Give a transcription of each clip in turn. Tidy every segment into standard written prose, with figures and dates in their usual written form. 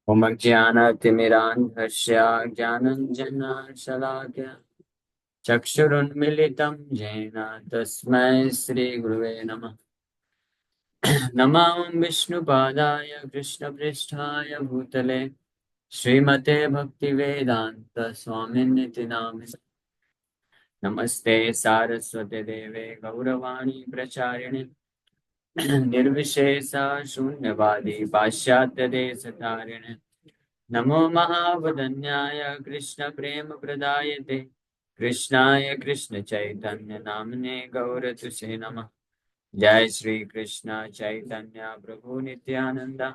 होमज्ञानतिमिरान्धस्य ज्ञानञ्जनशलाकया चक्षुरुन्मिलितं येन तस्मै श्रीगुरुवे नमः। नमः विष्णुपादाय कृष्णपृष्ठाय भूतले श्रीमते भक्तिवेदान्त स्वामिन्निति नामिने। नमस्ते सारस्वते देवे गौरवाणी प्रचारिणे निर्विशेषा शून्यवादी पाश्चात्यदेशतारिणे। नमो महावदन्याय कृष्ण प्रेम प्रदायते कृष्णाय कृष्ण चैतन्य नामने गौरतुसे नमः। जय श्री कृष्ण चैतन्य प्रभु नित्यानंद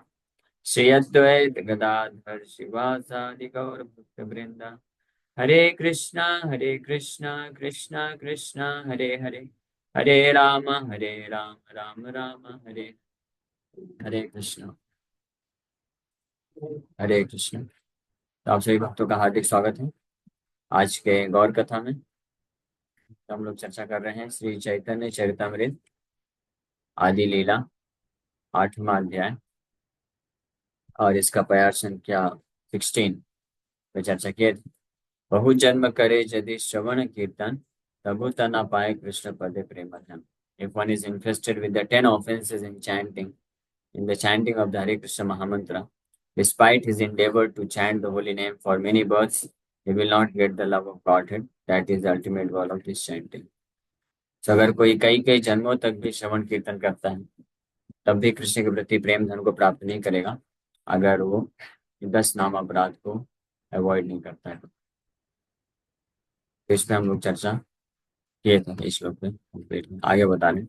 श्री अद्वैत गदाधर शिवासादि गौर भक्त वृंदा। हरे कृष्णा कृष्णा कृष्णा हरे हरे, हरे राम राम राम हरे हरे कृष्ण। हरे कृष्ण। तो आप सभी भक्तों का हार्दिक स्वागत है। आज के गौर कथा में हम लोग चर्चा कर रहे हैं श्री चैतन्य चरितमृत आदि लीला 8वां अध्याय और इसका प्रयास संख्या 16 पे चर्चा किए थे। बहु जन्म करे यदि श्रवण कीर्तन तबु तना पाए कृष्ण पदे प्रेमधन। If one is infested with the 10 offenses in the chanting of the Hare Krishna Mahamantra, despite his endeavor to chant the holy name for many births, he will not get the love of Godhead. That is the ultimate goal of this chanting. So अगर कोई कई कई जन्मों तक भी श्रवण कीर्तन करता है तब भी कृष्ण के प्रति प्रेम धन को प्राप्त नहीं करेगा अगर वो 10 नाम अपराध को अवॉइड नहीं करता है। तो इस पे हम लोग चर्चा किए थे इस श्लोक पे कंप्लीट आगे बता लें।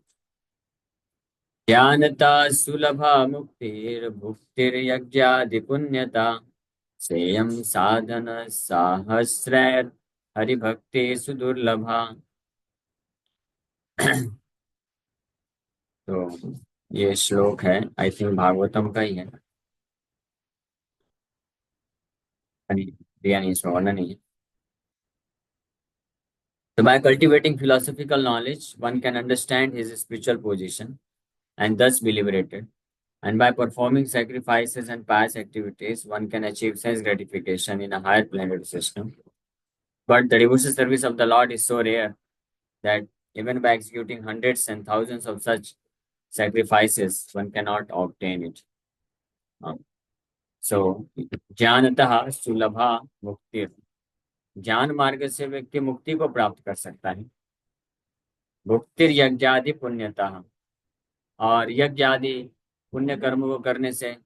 ज्ञानता सुलभा मुक्तिर्भुक्तिर्यज्ञादि पुण्यता सेयं साधन साहस्रैर हरिभक्ति सुदुर्लभा। तो ये श्लोक है, आई थिंक भागवतम का ही है। दिया नहीं, इसमें वर्णन नहीं है। So by cultivating philosophical knowledge, one can understand his spiritual position and thus be liberated. And by performing sacrifices and pious activities, one can achieve sense gratification in a higher planetary system. But the devotional service of the Lord is so rare that even by executing hundreds and thousands of such sacrifices, one cannot obtain it. So, ज्ञानतः सुलभा मुक्ति, ज्ञान मार्ग से व्यक्ति मुक्ति को प्राप्त कर सकता है। भुक्तिर यज्ञादि पुण्यता, और यज्ञ आदि पुण्य कर्म को करने से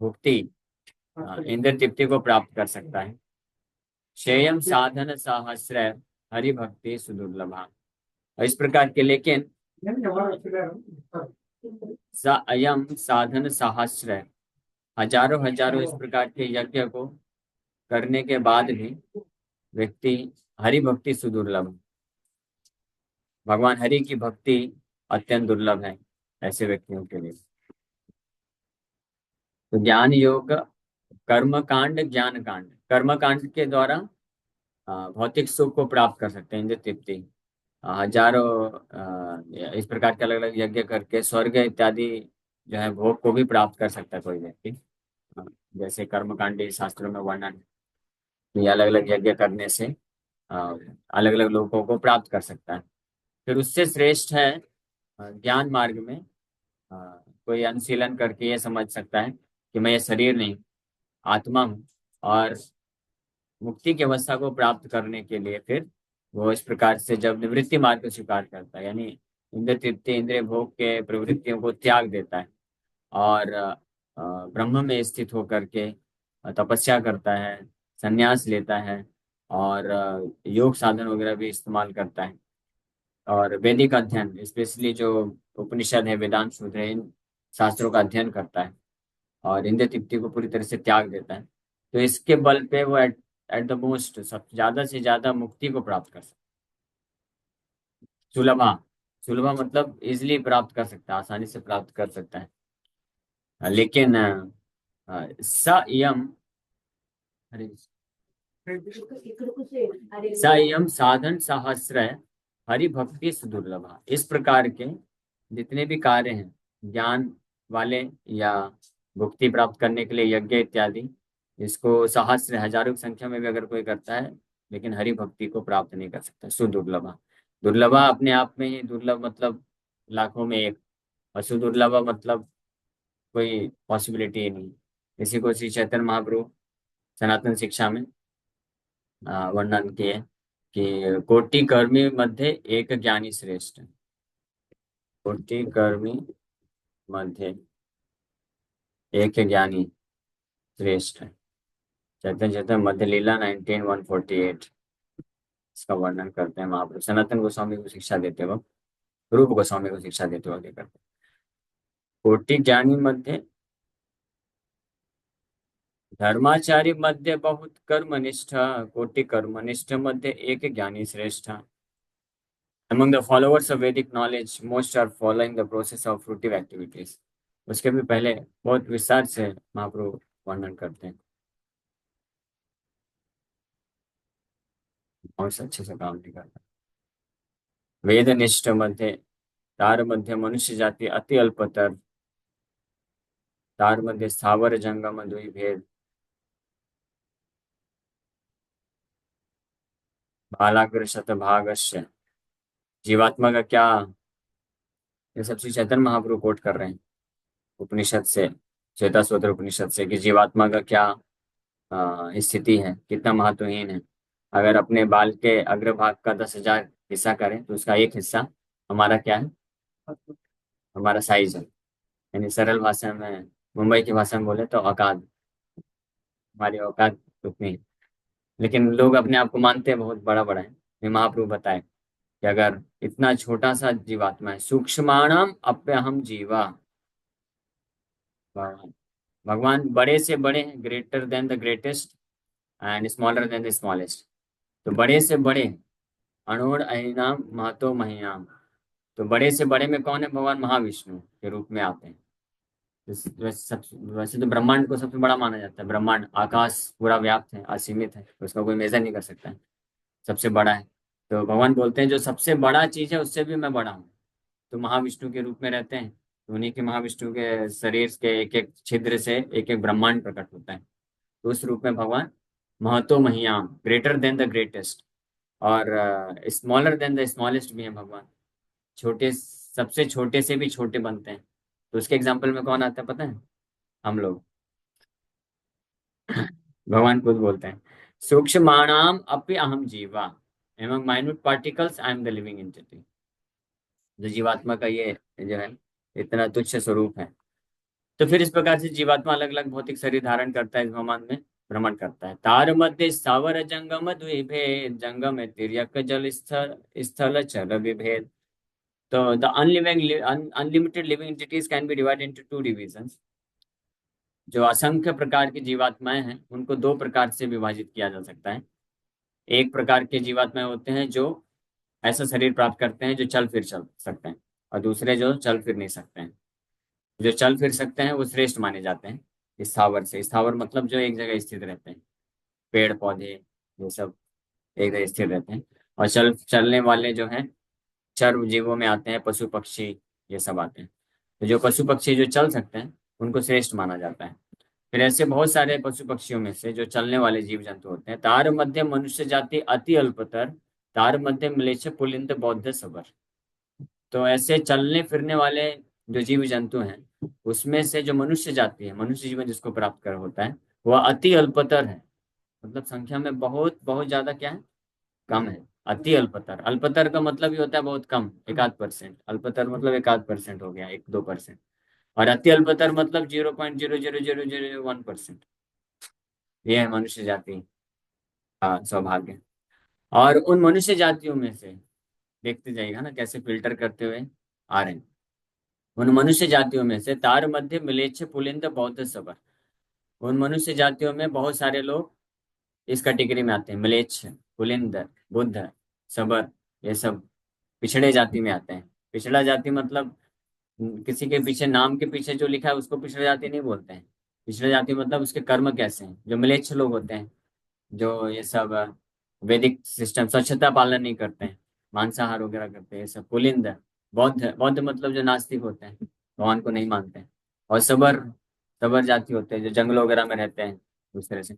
भुक्ति इंद्र तृप्ति को प्राप्त कर सकता है। शेयम साधन साहस्र हरि भक्ति सुदुर्लभा, इस प्रकार के लेकिन अयम साधन सहस्र, हजारों हजारों इस प्रकार के यज्ञ को करने के बाद भी व्यक्ति हरि भक्ति सुदुर्लभ, भगवान हरि की भक्ति अत्यंत दुर्लभ है ऐसे व्यक्तियों के लिए। तो ज्ञान योग कर्म कांड ज्ञान कांड, कर्म कांड के द्वारा भौतिक सुख को प्राप्त कर सकते हैं, इंद्र तृप्ति, हजारों इस प्रकार के अलग अलग यज्ञ करके स्वर्ग इत्यादि जो है भोग को भी प्राप्त कर सकता है कोई व्यक्ति। जैसे कर्मकांडी शास्त्रों में वर्णन है, ये अलग अलग यज्ञ करने से अलग अलग लोगों को प्राप्त कर सकता है। फिर उससे श्रेष्ठ है ज्ञान मार्ग में कोई अनुशीलन करके ये समझ सकता है कि मैं ये शरीर नहीं आत्मा हूँ, और मुक्ति की अवस्था को प्राप्त करने के लिए फिर वो इस प्रकार से जब निवृत्ति मार्ग को स्वीकार करता है, यानी इंद्र तृप्ति इंद्रिय भोग के प्रवृत्तियों को त्याग देता है और ब्रह्म में स्थित होकर के तपस्या करता है, संन्यास लेता है और योग साधन वगैरह भी इस्तेमाल करता है और वैदिक अध्ययन स्पेशली जो उपनिषद है वेदांत सूत्र है इन शास्त्रों का अध्ययन करता है और इंद्रिय तृप्ति को पूरी तरह से त्याग देता है। तो इसके बल पे वो एट द मोस्ट सब ज्यादा से ज्यादा मुक्ति को प्राप्त कर सकता है। सुलभा, सुलभा मतलब इजिली प्राप्त कर सकता है, आसानी से प्राप्त कर सकता है। लेकिन संयम संयम साधन सहस्र हरि भक्ति सुदुर्लभा, इस प्रकार के जितने भी कार्य हैं ज्ञान वाले या भुक्ति प्राप्त करने के लिए यज्ञ इत्यादि, इसको सहस्र हजारों की संख्या में भी अगर कोई करता है, लेकिन हरि भक्ति को प्राप्त नहीं कर सकता। सुदुर्लभा, दुर्लभा अपने आप में ही दुर्लभ मतलब लाखों में एक, और सुदुर्लभा मतलब कोई पॉसिबिलिटी ही नहीं। इसी को श्री चैतन्य महाप्रभु सनातन शिक्षा में वर्णन किए कि कोटि कर्मी मध्य एक ज्ञानी श्रेष्ठ। कोटि कर्मी मध्य एक ज्ञानी श्रेष्ठ। चैतन्य चैतन्य मध्य लीला 19:148, इसका वर्णन करते हैं महाप्रभु सनातन गोस्वामी को शिक्षा देते वक्त, रूप गोस्वामी को शिक्षा देते वक्त ये करते हैं। कोटि ज्ञानी मध्य धर्माचारी मध्य बहुत कर्मनिष्ठ, कोटि कर्मनिष्ठ मध्य एक ज्ञानी श्रेष्ठ। Among the followers of Vedic knowledge, most are following the process of fruitive activities. उसके भी पहले बहुत विस्तार से महाप्रभु वर्णन करते हैं और अच्छे से काम नहीं करता। वेद निष्ठ मध्य तार मध्य मनुष्य जाति अति अल्पतर, तार मध्य स्थावर जंगम द्वि भेद, बालाग्र शतभागस्य। जीवात्मा का क्या, ये सब श्री चैतन्य महाप्रभु कोट कर रहे हैं उपनिषद से, श्वेताश्वतर उपनिषद से, कि जीवात्मा का क्या स्थिति है, कितना महत्वहीन है। अगर अपने बाल के अग्रभाग का 10,000 हिस्सा करें तो उसका एक हिस्सा हमारा क्या है, हमारा साइज है। यानी सरल भाषा में, मुंबई की भाषा में बोले तो औकात, हमारी औकात उतनी है। लेकिन लोग अपने आप को मानते हैं बहुत बड़ा बड़ा है। ये महाप्रभु बताए कि अगर इतना छोटा सा जीवात्मा है, सूक्ष्माणाम अप्यहम जीवा, भगवान भगवान बड़े से बड़े हैं, greater than the greatest and smaller than the smallest. तो बड़े से बड़े, अणोर अहिनाम महतो महियाम, तो बड़े से बड़े में कौन है, भगवान महाविष्णु के रूप में आते हैं। वैसे तो ब्रह्मांड को सबसे बड़ा माना जाता है। ब्रह्मांड आकाश पूरा व्याप्त है, असीमित है, उसका कोई मेजर नहीं कर सकता है, सबसे बड़ा है। तो भगवान बोलते हैं जो सबसे बड़ा चीज है उससे भी मैं बड़ा हूँ। तो महाविष्णु के रूप में रहते हैं, तो उन्हीं के महाविष्णु के शरीर के एक एक छिद्र से एक एक ब्रह्मांड प्रकट होता है। तो उस रूप में भगवान महतो महियाम, ग्रेटर देन द ग्रेटेस्ट, और स्मॉलर देन द स्मॉलेस्ट भी है भगवान। छोटे, सबसे छोटे से भी छोटे बनते हैं। तो उसके एग्जाम्पल में कौन आता है पता है, हम लोग। भगवान खुद बोलते हैं सूक्ष्माणाम अपि अहम जीवा, among minute particles I am the living entity. जो जीवात्मा का ये जो है इतना तुच्छ स्वरूप है। तो फिर इस प्रकार से जीवात्मा अलग अलग भौतिक शरीर धारण करता है, इस ब्रह्मांड में भ्रमण करता है। तार मध्य स्थावर जंगम द्विभेद, जंगम है तिर्यक जल स्थल, स्थल चल विभेद। तो the unlimited living entities can be divided into two divisions. जो असंख्य प्रकार की जीवात्माएं हैं उनको दो प्रकार से विभाजित किया जा सकता है। एक प्रकार के जीवात्माएं होते हैं जो ऐसा शरीर प्राप्त करते हैं जो चल फिर चल सकते हैं, और दूसरे जो चल फिर नहीं सकते हैं। जो चल फिर सकते हैं वो श्रेष्ठ माने जाते हैं स्थावर से। स्थावर मतलब जो एक जगह स्थित रहते हैं, पेड़ पौधे ये सब एक जगह स्थिर रहते हैं। और चलने वाले जो हैं चर जीवों में आते हैं, पशु पक्षी ये सब आते हैं। तो जो पशु पक्षी जो चल सकते हैं उनको श्रेष्ठ माना जाता है। फिर ऐसे बहुत सारे पशु पक्षियों में से जो चलने वाले जीव जंतु होते हैं, तार मध्य मनुष्य जाति अति अल्पतर, तार मध्य म्लेच्छ पुलिंद बौद्ध सबर। तो ऐसे चलने फिरने वाले जो जीव जंतु हैं उसमें से जो मनुष्य जाति है, मनुष्य जीवन जिसको प्राप्त कर होता है, वह अति अल्पतर है। मतलब संख्या में बहुत बहुत ज्यादा क्या है, कम है। अति अल्पतर, अल्पतर का मतलब ही होता है बहुत कम, 1/8%। अल्पतर मतलब 1/8% हो गया, 1-2%। और अति अल्पतर मतलब 0.00001%। ये है मनुष्य जाति का सौभाग्य। और उन मनुष्य जातियों में से देखते जाइएगा ना कैसे फिल्टर करते हुए आ रहे हैं। उन मनुष्य जातियों में से तार मध्य मिलेच्छ पुलिंद बौद्ध सबर, उन मनुष्य जातियों में बहुत सारे लोग इस कैटेगरी में आते हैं, मिलेच्छ, पुलिंद, बुद्ध, सबर, ये सब पिछड़े जाति में आते हैं। पिछड़ा जाति मतलब किसी के पीछे, नाम के पीछे जो लिखा है उसको पिछड़ा जाति नहीं बोलते हैं। पिछड़ा जाति मतलब उसके कर्म कैसे हैं। जो मिलेच्छ लोग होते हैं, जो ये सब वैदिक सिस्टम स्वच्छता पालन नहीं करते हैं, मांसाहार वगैरह करते हैं, ये सब पुलिंद। बौद्ध, बौद्ध मतलब जो नास्तिक होते हैं, भगवान को नहीं मानते हैं। और सबर, सबर जाति होते हैं जो जंगल वगैरह में रहते हैं, उस तरह से।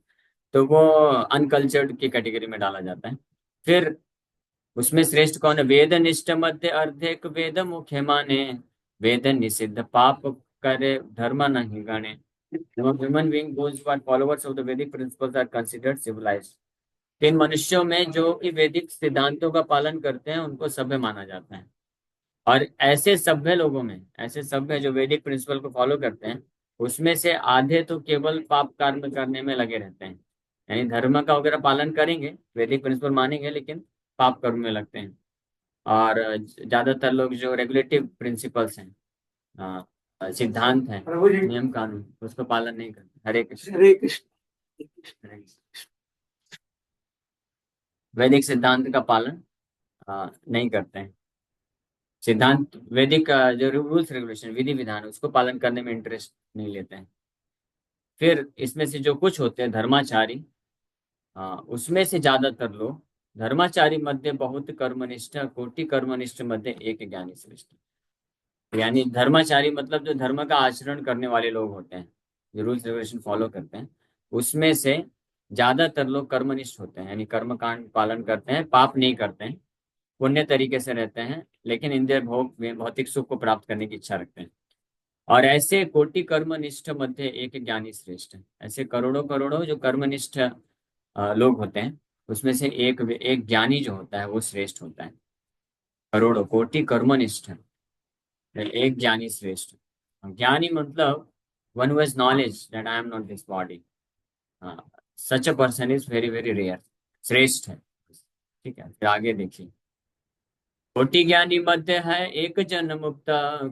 तो वो अनकल्चर्ड की कैटेगरी में डाला जाता है। फिर उसमें श्रेष्ठ कौन है? वेद निष्ठ मध्य अर्धेक वेद मुख्य माने, वेद निषिद्ध पाप करे धर्म नहीं गणे। Human being those who are followers of the Vedic principles are considered civilised. इन मनुष्यों में जो कि वैदिक सिद्धांतों का पालन करते हैं उनको सभ्य माना जाता है। और ऐसे सभ्य लोगों में, ऐसे सभ्य जो वैदिक प्रिंसिपल को फॉलो करते हैं, उसमें से आधे तो केवल पाप कर्म करने में लगे रहते हैं। यानी धर्म का वगैरह पालन करेंगे, वैदिक प्रिंसिपल मानेंगे, लेकिन पाप कर्म में लगते हैं। और ज्यादातर लोग जो रेगुलेटिव प्रिंसिपल्स हैं, सिद्धांत हैं, नियम कानून, उसको पालन नहीं करते। हरे कृष्ण। हरे कृष्ण। हरे कृष्ण। वैदिक सिद्धांत का पालन नहीं करते हैं। सिद्धांत वैदिक जो रूल्स रेगुलेशन, विधि विधान, उसको पालन करने में इंटरेस्ट नहीं लेते हैं। फिर इसमें से जो कुछ होते हैं धर्माचारी, उसमें से ज्यादातर लोग धर्माचारी मध्य बहुत कर्मनिष्ठ, कोटि कर्मनिष्ठ मध्य एक ज्ञानी श्रेष्ठ। यानी धर्माचारी मतलब जो धर्म का आचरण करने वाले लोग होते हैं, जो रूल्स रेगुलेशन फॉलो करते हैं, उसमें से ज्यादातर लोग कर्मनिष्ठ होते हैं, यानी कर्म कांड पालन करते हैं, पाप नहीं करते हैं, पुण्य तरीके से रहते हैं, लेकिन इंद्रिय भोग में भौतिक सुख को प्राप्त करने की इच्छा रखते हैं। और ऐसे कोटि कर्मनिष्ठ मध्य एक ज्ञानी श्रेष्ठ है। ऐसे करोड़ों करोड़ों जो कर्मनिष्ठ लोग होते हैं, उसमें से एक एक ज्ञानी जो होता है वो श्रेष्ठ होता है। करोड़ों कोटि कर्मनिष्ठ, एक ज्ञानी श्रेष्ठ। ज्ञानी मतलब one who has knowledge that I am not this body, such a person is very very rare, श्रेष्ठ है। ठीक है, फिर आगे देखिए। कोटि ज्ञानी मध्य है एक जन मुक्त,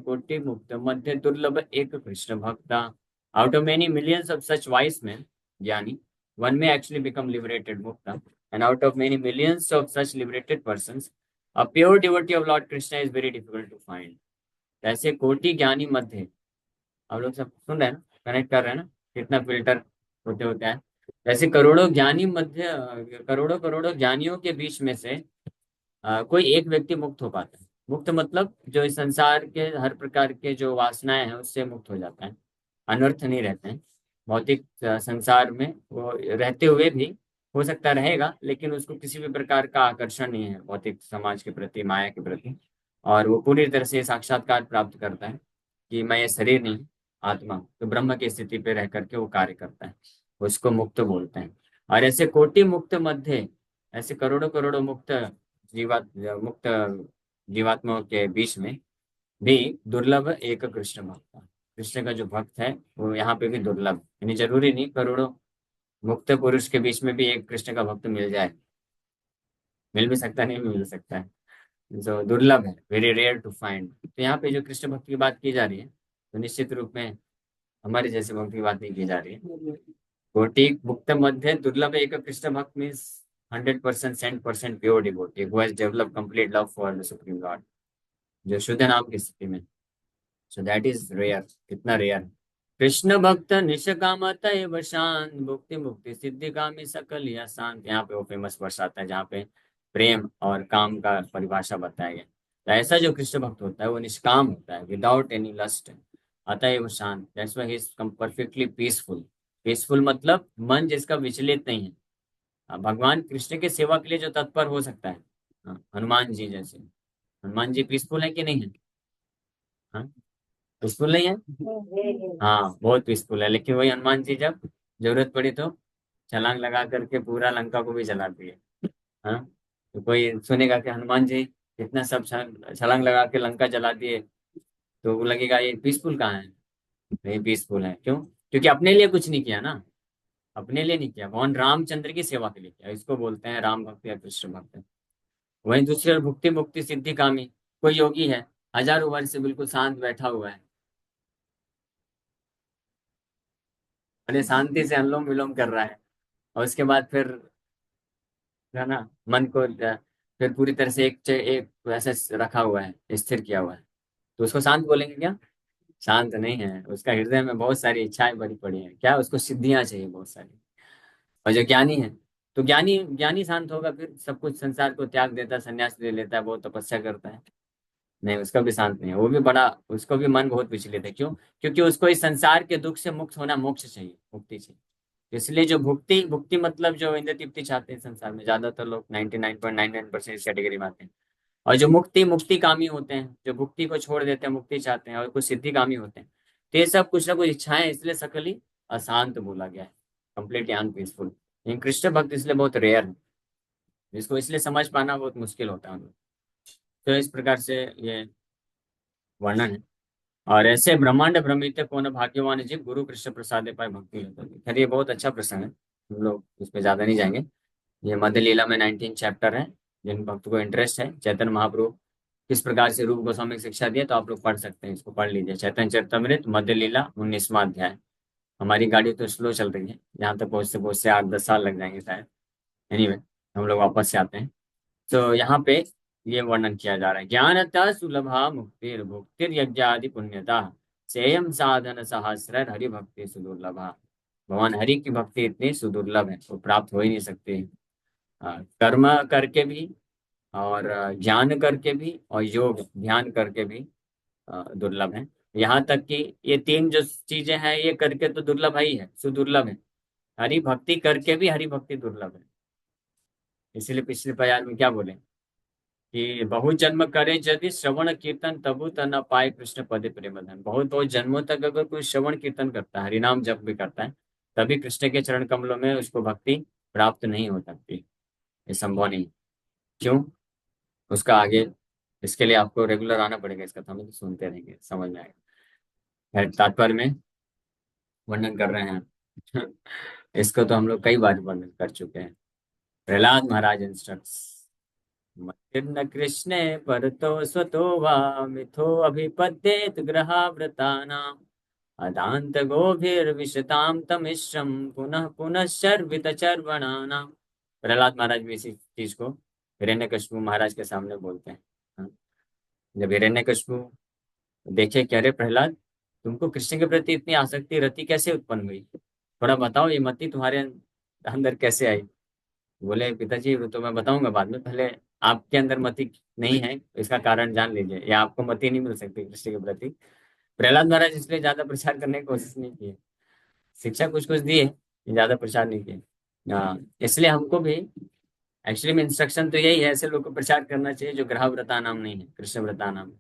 कोटि मुक्त मध्य दुर्लभ एक कृष्ण भक्ता। Out of many millions of such wise man, ज्ञानी, one may actually become liberated मुक्ता, and out of many millions of such liberated persons a pure devotee of lord Krishna is very difficult to find. ऐसे कोटि ज्ञानी मध्य, आप लोग सब सुन रहे हैं ना, कनेक्ट कर रहे हैं ना, कितना फिल्टर होते होते हैं। ऐसे करोड़ों ज्ञानी मध्य, करोड़ों करोड़ों ज्ञानियों के बीच में से कोई एक व्यक्ति मुक्त हो पाता है। मुक्त मतलब जो इस संसार के हर प्रकार के जो वासनाएं हैं उससे मुक्त हो जाता है, अनर्थ नहीं रहते हैं। भौतिक संसार में वो रहते हुए भी हो सकता रहेगा, लेकिन उसको किसी भी प्रकार का आकर्षण नहीं है भौतिक समाज के प्रति, माया के प्रति। और वो पूरी तरह से साक्षात्कार प्राप्त करता है कि मैं ये शरीर नहीं, आत्मा, तो ब्रह्म की स्थिति पे रह करके वो कार्य करता है। उसको मुक्त बोलते हैं। और ऐसे कोटि मुक्त मध्य, ऐसे करोड़ों करोड़ों मुक्त जीवात मुक्त जीवात्माओं के बीच में भी दुर्लभ एक कृष्ण भक्त। कृष्ण का जो भक्त है वो यहाँ पे भी दुर्लभ, यानी जरूरी नहीं करोड़ों मुक्त पुरुष के बीच में भी एक कृष्ण का भक्त मिल जाए, मिल भी सकता है, नहीं भी मिल सकता है। जो दुर्लभ है, वेरी रेयर टू फाइंड। तो यहाँ पे जो कृष्ण भक्त की बात की जा रही है, तो निश्चित रूप में हमारे जैसे भक्त की बात नहीं की जा रही है। कोटि मुक्त मध्य दुर्लभ एक कृष्ण भक्त means 100% 100% pure devotee who has develop complete love for the supreme lord, जो शुद्ध नाम की स्थिति में। So that is rare. कितना रेयर। कृष्ण भक्त निष्काम अतएव शांत, भुक्ति मुक्ति सिद्धि कामी सकल या शांत। यहाँ पे वो फेमस वर्ष आता है जहाँ पे प्रेम और काम का परिभाषा बताया गया। तो ऐसा जो कृष्ण भक्त होता है वो निष्काम होता है, विदाउट एनी लस्ट, अतएव शांत, that's why he is perfectly peaceful. Peaceful मतलब मन जिसका विचलित नहीं है। भगवान कृष्ण के सेवा के लिए जो तत्पर हो सकता है, हनुमान जी जैसे। हनुमान जी पीसफुल है कि नहीं है? हाँ, पीसफुल नहीं है? हाँ, बहुत पीसफुल है। लेकिन वही हनुमान जी जब जरूरत पड़ी तो छलांग लगा करके पूरा लंका को भी जला दिए। हाँ, तो कोई सुनेगा कि हनुमान जी इतना सब छलांग लगा के लंका जला दिए, तो वो लगेगा ये पीसफुल कहाँ है? नहीं पीसफुल है। क्यों? क्योंकि अपने लिए कुछ नहीं किया ना, अपने लिए नहीं किया, भगवान रामचंद्र की सेवा के लिए किया। इसको बोलते हैं राम भक्त या कृष्ण भक्त। वहीं दूसरी ओर भुक्ति मुक्ति सिद्धि कामी, कोई योगी है, हजारों वर्ष से बिल्कुल शांत बैठा हुआ है, बड़े शांति से अनुलोम विलोम कर रहा है, और उसके बाद फिर है ना मन को फिर पूरी तरह से एक वैसे रखा हुआ है, स्थिर किया हुआ है, तो उसको शांत बोलेंगे क्या? शांत नहीं है, उसका हृदय में बहुत सारी इच्छाएं भरी पड़ी हैं। क्या? उसको सिद्धियां चाहिए बहुत सारी। और जो ज्ञानी है, तो ज्ञानी ज्ञानी शांत होगा, फिर सब कुछ संसार को त्याग देता है, संन्यास ले लेता है, बहुत तपस्या करता है। नहीं, उसका भी शांत नहीं है, वो भी बड़ा, उसको भी मन बहुत विचलित है। क्यों? क्योंकि उसको इस संसार के दुख से मुक्त होना, मोक्ष चाहिए, मुक्ति चाहिए। इसलिए जो भुक्ति भुक्ति मतलब जो इंद्र तृप्ति चाहते हैं संसार में, ज्यादातर लोग 99.99% इस कैटेगरी में आते हैं। और जो मुक्ति मुक्ति कामी होते हैं, जो भुक्ति को छोड़ देते हैं, मुक्ति चाहते हैं और कुछ सिद्धि कामी होते हैं, तो ये सब कुछ ना कुछ इच्छाएं, इसलिए सकल ही अशांत बोला गया है, कंप्लीटली अनपीसफुल। लेकिन कृष्ण भक्त इसलिए बहुत रेयर है, जिसको इसलिए समझ पाना बहुत मुश्किल होता है उनको। तो इस प्रकार से ये वर्णन है। और ऐसे ब्रह्मांड भ्रमित कौन भाग्यवान जीव गुरु कृष्ण प्रसाद पाए भक्ति होता है। खैर ये बहुत अच्छा प्रश्न है, हम लोग उस पर ज्यादा नहीं जाएंगे। ये मध्य लीला में 19 चैप्टर है। जिन भक्त को इंटरेस्ट है चैतन्य महाप्रभु किस प्रकार से रूप गोस्वामी की शिक्षा दिए, तो आप लोग पढ़ सकते हैं, इसको पढ़ लीजिए। चैतन्य चरितमृत मध्य लीला 19वां अध्याय। हमारी गाड़ी तो स्लो चल रही है, यहाँ तक पहुँचते पहुँचते 8-10 साल लग जाएंगे शायद। एनीवे, हम लोग वापस से आते हैं। तो यहाँ पे ये वर्णन किया जा रहा है, ज्ञानता सुलभा मुक्तिर भुक्तिर यज्ञादि पुण्यता सेयम साधन सहस्र हरि भक्ति सुदुर्लभा। भगवान हरि की भक्ति इतनी सुदुर्लभ है, वो प्राप्त हो ही नहीं सकती। कर्म करके भी, और ज्ञान करके भी, और योग ध्यान करके भी दुर्लभ है। यहाँ तक कि ये तीन जो चीजें हैं ये करके तो दुर्लभ ही है, सुदुर्लभ है। हरि भक्ति करके भी हरि भक्ति दुर्लभ है। इसीलिए पिछले बयान में क्या बोले कि बहुत जन्म करे यदि श्रवण कीर्तन तबु त न पाए कृष्ण पदे प्रेम धन। बहुत बहुत जन्मों तक अगर कोई श्रवण कीर्तन करता है, हरिनाम जप भी करता है, तभी कृष्ण के चरण कमलों में उसको भक्ति प्राप्त नहीं हो सकती। ये संभव नहीं। क्यों? उसका आगे, इसके लिए आपको रेगुलर आना पड़ेगा, इसका तो हम तो सुनते रहेंगे, समझ में आएगा। खैर, तात्पर्य में वर्णन कर रहे हैं। इसको तो हम लोग कई बार वर्णन कर चुके हैं। प्रहलाद महाराज इंस्ट्रक्ट्स, मतिर्न कृष्णे परतो स्वतो वा मिथो अभिपद्येत ग्रहावृतानाम् अदान्त गोभिर्विशताम तमिश्रम पुनः पुनः शर्वित चर्वणानाम। प्रहलाद महाराज भी इसी चीज को हिरण्यकशिपु महाराज के सामने बोलते हैं। हाँ। जब हिरण्यकशिपु देखे कि अरे प्रहलाद, तुमको कृष्ण के प्रति इतनी आसक्ति रति कैसे उत्पन्न हुई, थोड़ा बताओ, ये मति तुम्हारे अंदर कैसे आई। बोले पिताजी वो तो मैं बताऊंगा बाद में, पहले आपके अंदर मति नहीं है, इसका कारण जान लीजिए, या आपको मति नहीं मिल सकती कृष्ण के प्रति। प्रहलाद महाराज इसलिए ज्यादा प्रचार करने की कोशिश नहीं की है। शिक्षा कुछ कुछ दी है, ज्यादा प्रचार नहीं किया। इसलिए हमको भी एक्चुअली में इंस्ट्रक्शन तो यही है, ऐसे लोग को प्रचार करना चाहिए जो ग्रह व्रता नाम नहीं है, कृष्ण व्रता नाम है।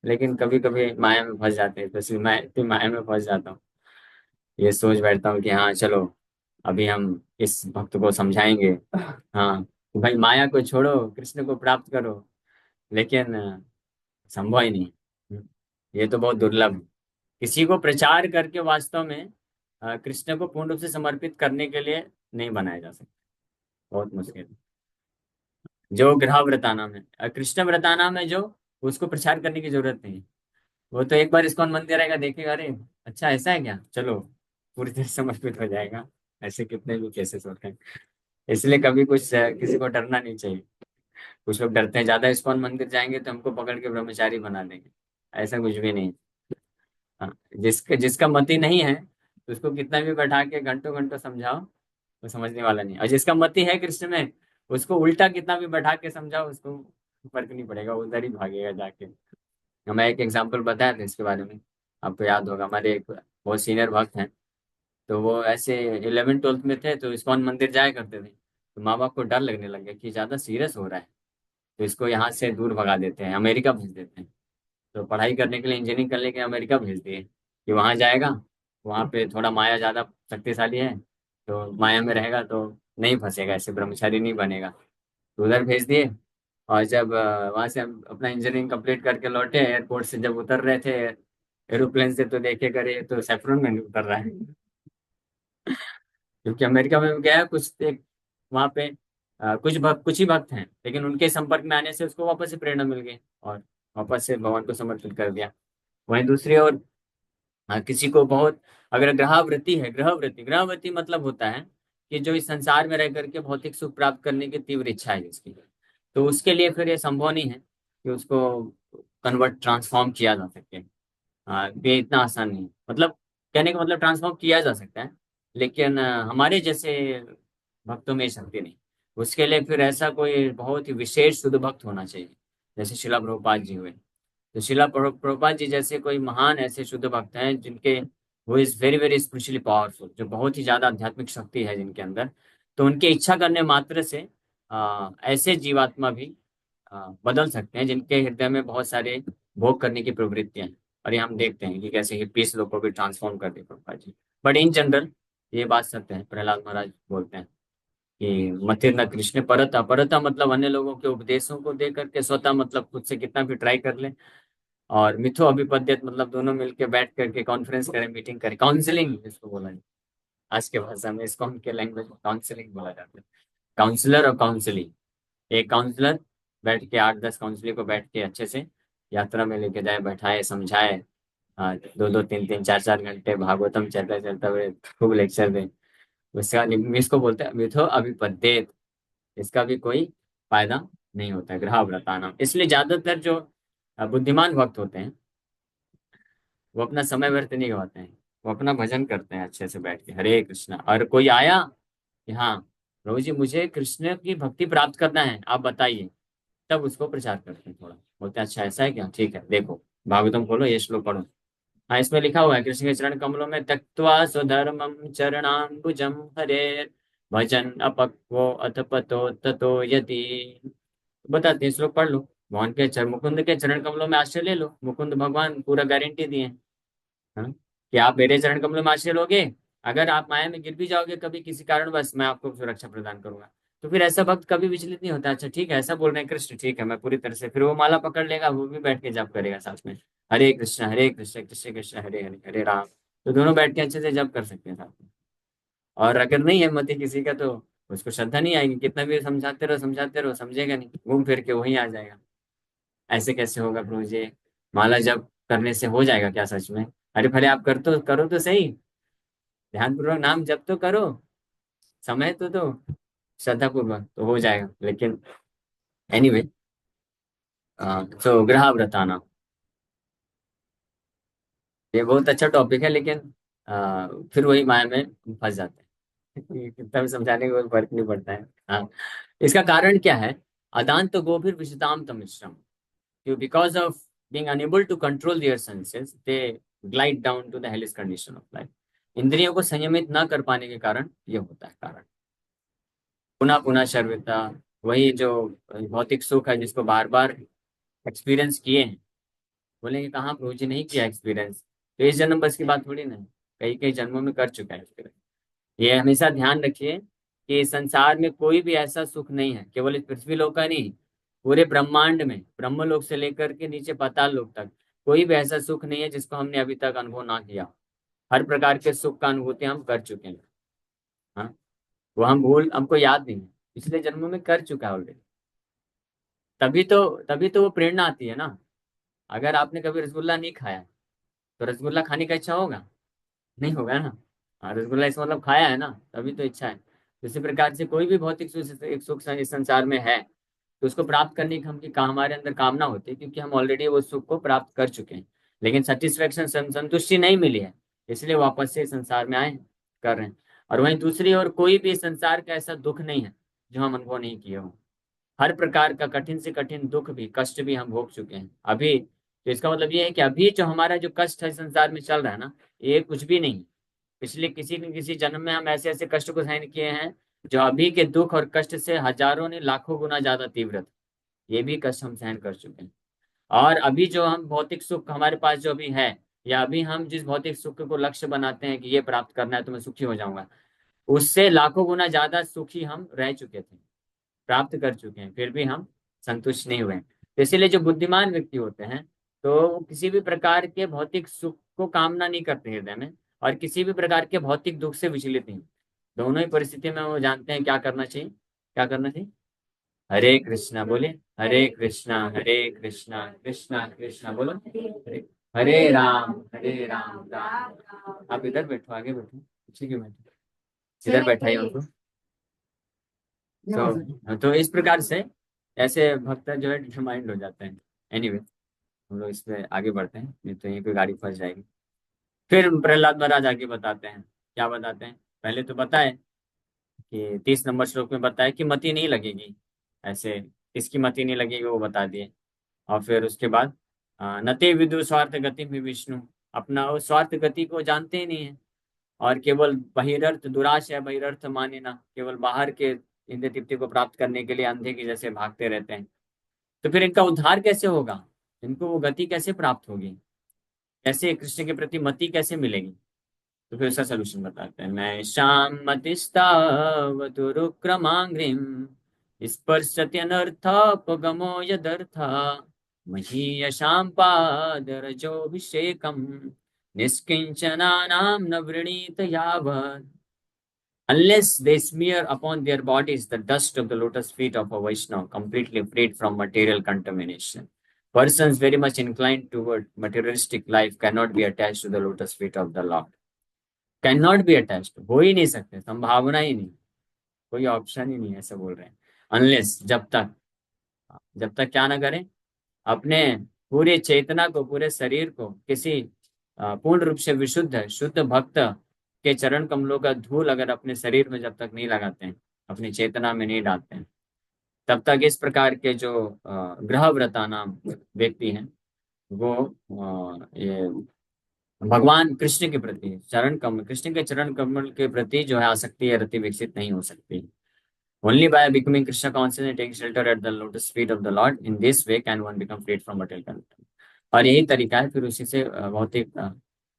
लेकिन कभी कभी माया में फंस जाते हैं, तो इसलिए मैं तो माया में फंस जाता हूँ। ये सोच बैठता हूँ कि हाँ चलो, अभी हम इस भक्त को समझाएंगे, हाँ कि भाई माया को छोड़ो, कृष्ण को प्राप्त करो। लेकिन संभव ही नहीं। ये तो बहुत दुर्लभ है। किसी को प्रचार करके वास्तव में कृष्ण को पूर्ण रूप से समर्पित करने के लिए नहीं बनाया जा सकता, बहुत मुश्किल है। जो ग्रह व्रतानाम है, कृष्ण व्रतानाम है जो, उसको प्रचार करने की जरूरत नहीं है। वो तो एक बार इस्कॉन मंदिर आएगा, देखेगा अरे अच्छा ऐसा है क्या, चलो पूरी तरह समर्पित हो जाएगा। ऐसे कितने भी केसेस होते हैं। इसलिए कभी कुछ किसी को डरना नहीं चाहिए। कुछ लोग डरते हैं ज्यादा, इस्कॉन मंदिर जाएंगे तो हमको पकड़ के ब्रह्मचारी बना देंगे। ऐसा कुछ भी नहीं। हाँ, जिसका जिसका मति नहीं है तो उसको कितना भी बैठा के घंटों घंटों समझाओ, वो समझने वाला नहीं। और जिसका मति है कृष्ण में, उसको उल्टा कितना भी बैठा के समझाओ, उसको फर्क नहीं पड़ेगा, वो उधर ही भागेगा जाके। मैं एक एग्जाम्पल बताया था इसके बारे में, आपको याद होगा। हमारे एक बहुत सीनियर भक्त हैं, तो वो ऐसे 11th 12th में थे, तो इस्कॉन मंदिर जाया करते थे। तो माँ बाप को डर लगने लग गया कि ज्यादा सीरियस हो रहा है, तो इसको यहाँ से दूर भगा देते हैं, अमेरिका भेज देते हैं। तो पढ़ाई करने के लिए, इंजीनियरिंग करने के लिए अमेरिका भेज दिए कि वहाँ जाएगा, वहाँ पे थोड़ा माया ज़्यादा शक्तिशाली है, तो माया में रहेगा तो नहीं फंसेगा, ऐसे ब्रह्मचारी नहीं बनेगा। तो उधर भेज दिए। और जब वहाँ से हम अपना इंजीनियरिंग कंप्लीट करके लौटे, एयरपोर्ट से जब उतर रहे थे एरोप्लेन से, तो देखे करे तो सैफरन में नहीं उतर रहा है। क्योंकि अमेरिका में गया कुछ एक, वहाँ पे कुछ ही भक्त हैं, लेकिन उनके संपर्क में आने से उसको वापस से प्रेरणा मिल गई, और वापस से भगवान को समर्पित कर दिया। वहीं दूसरी ओर किसी को बहुत, अगर ग्रहावृत्ति है, ग्रहवृत्ति मतलब होता है कि जो इस संसार में रह करके भौतिक सुख प्राप्त करने की तीव्र इच्छा है जिसकी, तो उसके लिए फिर ये संभव नहीं है कि उसको कन्वर्ट ट्रांसफॉर्म किया जा सके। ये इतना आसान नहीं है। मतलब कहने का मतलब ट्रांसफॉर्म किया जा सकता है, लेकिन हमारे जैसे भक्तों में ये शक्ति नहीं। उसके लिए फिर ऐसा कोई बहुत ही विशेष शुद्ध भक्त होना चाहिए, जैसे शिला प्रभुपाद जी हुए। तो शिला प्रभुपाद जी जैसे कोई महान ऐसे शुद्ध भक्त हैं जिनके वो is very very spiritually powerful, जो बहुत ही ज्यादा आध्यात्मिक शक्ति है जिनके अंदर। तो उनके इच्छा करने मात्र से ऐसे जीवात्मा भी बदल सकते हैं जिनके हृदय में बहुत सारे भोग करने की प्रवृत्तियां हैं। और ये हम देखते हैं कि कैसे हिप्पीस लोग को भी ट्रांसफॉर्म कर दी Prabhupada ji. But in general ये बात सत्य है, प्रहलाद महाराज बोलते हैं कि मथिर न कृष्ण परता परता, मतलब अन्य लोगों के उपदेशों को दे करके स्वतः, मतलब खुद से कितना भी ट्राई कर ले। और मिथो अभिपद्यत, मतलब दोनों मिलके बैठ करके कॉन्फ्रेंस करें, मीटिंग करें, काउंसलिंग इसको बोला जाए। आज के भाषा में इसको उनके लैंग्वेज में काउंसलिंग बोला जाता है। काउंसलर और काउंसलिंग, एक काउंसलर बैठ के 8-10 काउंसलर को बैठ के अच्छे से यात्रा में लेके जाए, बैठाए, समझाए। 2-2 3-3 4-4 घंटे भागवतम चलते चलते हुए खूब लेक्चर दे। उसका इसको बोलते हैं मिथो अभिपद्यत। इसका भी कोई फायदा नहीं होता है, ग्रह व्रताना। इसलिए ज्यादातर जो बुद्धिमान भक्त होते हैं वो अपना समय व्यर्थ नहीं गवाते हैं। वो अपना भजन करते हैं अच्छे से बैठ के, हरे कृष्णा। और कोई आया कि हाँ प्रभु जी मुझे कृष्ण की भक्ति प्राप्त करना है, आप बताइए, तब उसको प्रचार करते हैं थोड़ा। बोलते हैं अच्छा ऐसा है क्या, ठीक है देखो भागवतम खोलो, ये श्लोक पढ़ो। हाँ इसमें लिखा हुआ है कृष्ण के चरण कमलों में त्यक्त्वा स्वधर्मम चरणाम्बुजम हरे भजन अपक्वो अथ पतो ततो यति। बताते हैं, श्लोक पढ़ लो। भगवान के चरण, मुकुंद के चरण कमलों में आश्रय ले लो। मुकुंद भगवान पूरा गारंटी दिए हैं, हाँ, कि आप मेरे चरण कमलों में आश्रय लोगे, अगर आप माया में गिर भी जाओगे कभी किसी कारणवश, मैं आपको सुरक्षा प्रदान करूंगा। तो फिर ऐसा भक्त कभी विचलित नहीं होता। अच्छा ठीक है ऐसा बोल रहे हैं कृष्ण, ठीक है मैं पूरी तरह से, फिर वो माला पकड़ लेगा, वो भी बैठ के जप करेगा साथ में, हरे कृष्ण कृष्ण कृष्ण हरे हरे हरे राम। तो दोनों बैठ के अच्छे से जप कर सकते हैं साथ में। और अगर नहीं है मति किसी का, तो उसको श्रद्धा नहीं आएगी, कितना भी समझाते रहो समझेगा नहीं, घूम फिर के वहीं आ जाएगा। ऐसे कैसे होगा प्रभु जी, माला जप करने से हो जाएगा क्या सच में? अरे भले आप कर तो करो तो सही, ध्यान पूर्वक नाम जप तो करो, समय तो दो, श्रद्धा पूर्वक तो हो जाएगा। लेकिन एनीवे, तो ग्रह व्रताना ये बहुत अच्छा टॉपिक है, लेकिन फिर वही माया में फंस जाते हैं। कितना भी समझाने का कोई फर्क नहीं पड़ता है। हाँ, इसका कारण क्या है? अदांत गोभिर विषताम तमिश्रम, because of being unable to control their senses, they glide down to the hellish condition of life। इंद्रियों को संयमित न कर पाने के कारण ये होता है कारण। पुनः पुनः शर्विता, वही जो भौतिक सुख है जिसको बार बार एक्सपीरियंस किए हैं। बोलेंगे कहाँ प्रभु जी नहीं किया एक्सपीरियंस, तो इस जन्म बस की बात थोड़ी ना है, कई कई जन्मों में कर चुका है एक्सपीरियंस। ये हमेशा ध्यान रखिए कि इस संसार में कोई भी ऐसा सुख नहीं है, केवल इस पृथ्वी लोक का नहीं, पूरे ब्रह्मांड में ब्रह्म लोक से लेकर के नीचे पाताल लोक तक कोई भी ऐसा सुख नहीं है जिसको हमने अभी तक अनुभव ना किया। हर प्रकार के सुख का अनुभूति हम कर चुके हैं। हाँ, वो हम भूल, हमको याद नहीं है, पिछले जन्मों में कर चुका है ऑलरेडी। तभी तो वो प्रेरणा आती है ना। अगर आपने कभी रसगुल्ला नहीं खाया तो रसगुल्ला खाने का इच्छा होगा? नहीं होगा ना। हाँ, रसगुल्ला इसका मतलब खाया है ना, तभी तो इच्छा है। तो इसी प्रकार से कोई भी भौतिक सुख, एक सुख इस संसार में है, तो उसको प्राप्त करने की हमारे अंदर कामना होती है, क्योंकि हम ऑलरेडी वो सुख को प्राप्त कर चुके हैं। लेकिन सेटिस्फेक्शन, संतुष्टि नहीं मिली है, इसलिए वापस से इस संसार में आए, कर रहे हैं। और वहीं दूसरी ओर कोई भी इस संसार का ऐसा दुख नहीं है जो हम अनुभव नहीं किए हो। हर प्रकार का कठिन से कठिन दुख भी, कष्ट भी हम भोग चुके हैं अभी। तो इसका मतलब ये है कि अभी जो हमारा जो कष्ट है संसार में चल रहा है ना, ये कुछ भी नहीं। पिछले किसी न किसी जन्म में हम ऐसे ऐसे कष्ट को सहन किए हैं जो अभी के दुख और कष्ट से हजारों ने लाखों गुना ज्यादा तीव्र था। ये भी कष्ट हम सहन कर चुके हैं। और अभी जो हम भौतिक सुख हमारे पास जो अभी है, या अभी हम जिस भौतिक सुख को लक्ष्य बनाते हैं कि ये प्राप्त करना है तो मैं सुखी हो जाऊंगा, उससे लाखों गुना ज्यादा सुखी हम रह चुके थे, प्राप्त कर चुके हैं, फिर भी हम संतुष्ट नहीं हुए हैं। तो इसीलिए जो बुद्धिमान व्यक्ति होते हैं, तो वो किसी भी प्रकार के भौतिक सुख को कामना नहीं करते हृदय में, और किसी भी प्रकार के भौतिक दुख से विचलित नहीं। दोनों ही परिस्थिति में वो जानते हैं क्या करना चाहिए, क्या करना चाहिए। हरे कृष्णा बोले, हरे कृष्णा कृष्णा कृष्णा बोलो हरे, हरे राम राम राम। आप इधर बैठो, आगे बैठो, पीछे क्यों बैठो, इधर बैठाइए उनको। तो इस प्रकार से ऐसे भक्त जो है डिटरमाइंड हो जाते हैं। एनीवे, हम लोग इस पे आगे बढ़ते हैं, नहीं तो यहीं पे गाड़ी फंस जाएगी। फिर प्रहलाद महाराज आगे बताते हैं, क्या बताते हैं? पहले तो बताए कि 30 नंबर श्लोक में बताया कि मति नहीं लगेगी, ऐसे किसकी मति नहीं लगेगी वो बता दिए। और फिर उसके बाद नते विदु स्वार्थ गति में विष्णु, अपना वो स्वार्थ गति को जानते ही नहीं है, और केवल बहिरर्थ दुराश है, बहिरर्थ माने ना, केवल बाहर के इंद्रिय तृप्ति को प्राप्त करने के लिए अंधे की जैसे भागते रहते हैं। तो फिर इनका उद्धार कैसे होगा? इनको वो गति कैसे प्राप्त होगी? कैसे कृष्ण के प्रति मति कैसे मिलेगी? तो फिर उसका सोल्यूशन बताते हैं। मैं शाम मतिस्तावतुरुक्रमांग्रिम स्पर्शत्यनर्थापगमो यदर्था महीयशां पादरजोभिषेकम् निष्किंचनानां न वृणीत यावत्। Unless they smear upon their bodies the dust of the lotus feet of a Vaishnava, completely freed from material contamination. Persons very much inclined toward materialistic life cannot be attached to the lotus feet of the Lord. Cannot be attached. हो ही नहीं सकते, संभावना ही नहीं, कोई option ही नहीं है, ऐसा बोल रहे हैं। अनलेस, जब तक क्या ना करें, अपने पूरे चेतना को, पूरे शरीर को किसी पूर्ण रूप से विशुद्ध शुद्ध भक्त के चरण कमलों का धूल अगर अपने शरीर में जब तक नहीं लगाते हैं, अपनी चेतना में नहीं डालते हैं, तब तक इस प्रकार के जो ग्रहव्रता नाम व्यक्ति हैं, वो ये भगवान कृष्ण के प्रति चरण कमल, कृष्ण के चरण कमल के प्रति जो है आसक्ति या रति विकसित नहीं हो सकती। Only by becoming Krishna conscious and taking shelter at the lotus feet of the Lord, in this way can one become freed from material content. और यही तरीका है फिर उसी से भौतिक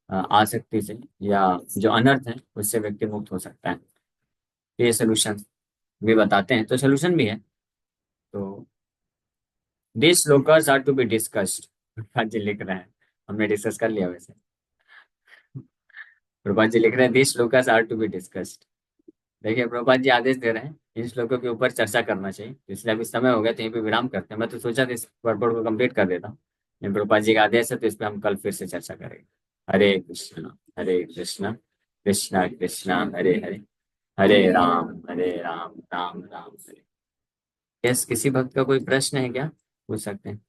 आसक्ति से या जो अनर्थ है उससे व्यक्ति मुक्त हो सकता है। तो ये सोल्यूशन भी बताते हैं, तो सोल्यूशन भी है। तो this shlokas are to be discussed, Prabhupada ji लिख रहे हैं, हमने डिस्कस कर लिया वैसे। प्रभुपाद जी लिख रहे हैं this shlokas are to be discussed. देखिए प्रभुपाद जी आदेश दे रहे हैं इन श्लोकों के ऊपर चर्चा करना चाहिए, तो इसलिए अभी समय हो गया तो यहीं पे विराम करते हैं। मैं तो सोचा था इस वर्कआउट को कंप्लीट कर देता हूँ, लेकिन प्रभुपाद जी का आदेश है तो इस पे हम कल फिर से चर्चा करेंगे। हरे कृष्णा, हरे कृष्णा, कृष्णा कृष्णा हरे हरे, हरे राम, राम राम हरे। यस, किसी भक्त का कोई प्रश्न है क्या? पूछ सकते हैं।